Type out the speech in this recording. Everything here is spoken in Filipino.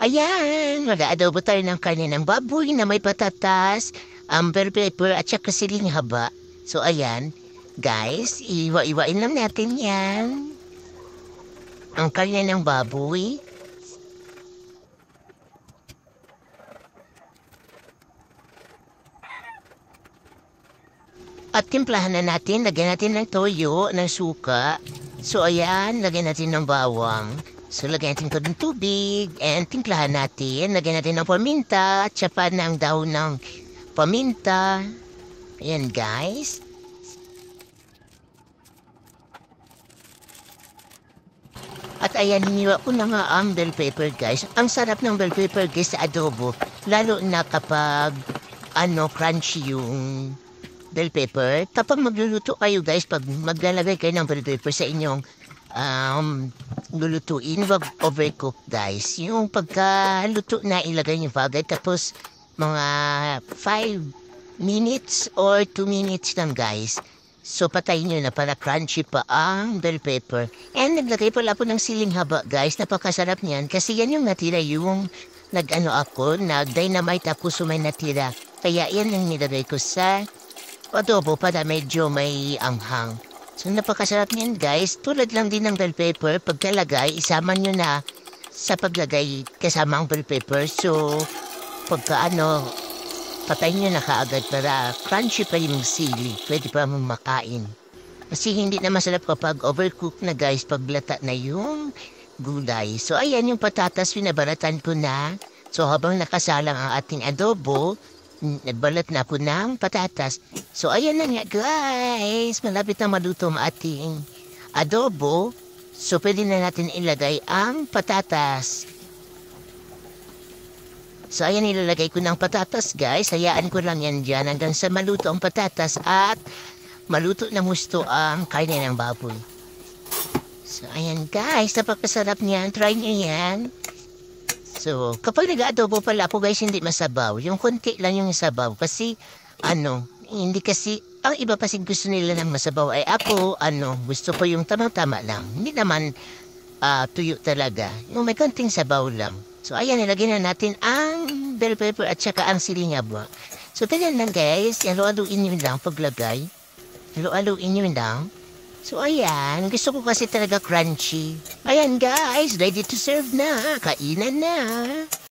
Ayan, mag-aadobo tayo ng karne ng baboy na may patatas, bell pepper at saka siling haba. So ayan, guys, iwa-iwain lang natin yan. Ang karne ng baboy. At timplahan na natin, lagyan natin ng toyo, ng suka. So ayan, lagyan natin ng bawang. So lagyan natin ito ng tubig and timplahan natin. Lagyan natin ng paminta, tsaka ng daon ng paminta. Ayan guys. At ayan, hiniwa ko na nga ang bell pepper guys. Ang sarap ng bell pepper guys sa adobo. Lalo na kapag crunchy yung bell pepper. Kapag magluluto kayo guys, pag maglalagay kayo ng bell pepper sa inyong lulutuin, wag overcook guys. Yung pagkaluto na ilagay niyo agad, tapos mga 5 minutes or 2 minutes lang guys. So patayin nyo na para crunchy pa ang bell pepper. And naglagay pala po ng siling haba guys. Napakasarap niyan kasi yan yung natira yung nag-dynamite ako so may natira. Kaya yan yung nilagay ko sa adobo para medyo may anghang. So napakasarap niyan guys. Tulad lang din ng bell pepper. Pagkalagay, isama nyo na sa paglagay kasama ang bell pepper. So pagka patayin nyo na kaagad para crunchy pa yung sili. Pwede pa mong makain. Kasi hindi na masarap kapag overcook na guys. Paglata na yung gulay. So ayan yung patatas, pinabalatan ko na. So habang nakasalang ang ating adobo, nagbalat na po ng patatas. So ayan na nga guys. Malapit na maluto ang ating adobo. So pwede na natin ilagay ang patatas. So ayan, ilalagay ko ng patatas guys. Hayaan ko lang yan dyan hanggang sa maluto ang patatas at maluto na gusto ang karne ng baboy. So ayan guys, napakasarap niyan. Try nyo yan. So kapag nag-adobo pala ako guys, hindi masabaw. Yung konti lang yung sabaw. Kasi hindi kasi, ang iba kasi gusto nila ng masabaw. Ay ako, gusto ko yung tamang-tama lang. Hindi naman tuyo talaga. Yung may konting sabaw lang. So, ayan, nilagyan na natin ang bell pepper at saka ang siling haba. So, ganyan lang guys. Halo-haluin nyo lang paglagay. Halo-haluin nyo lang. So, ayan. Gusto ko kasi talaga crunchy. Ayan guys, ready to serve na. Kainan na.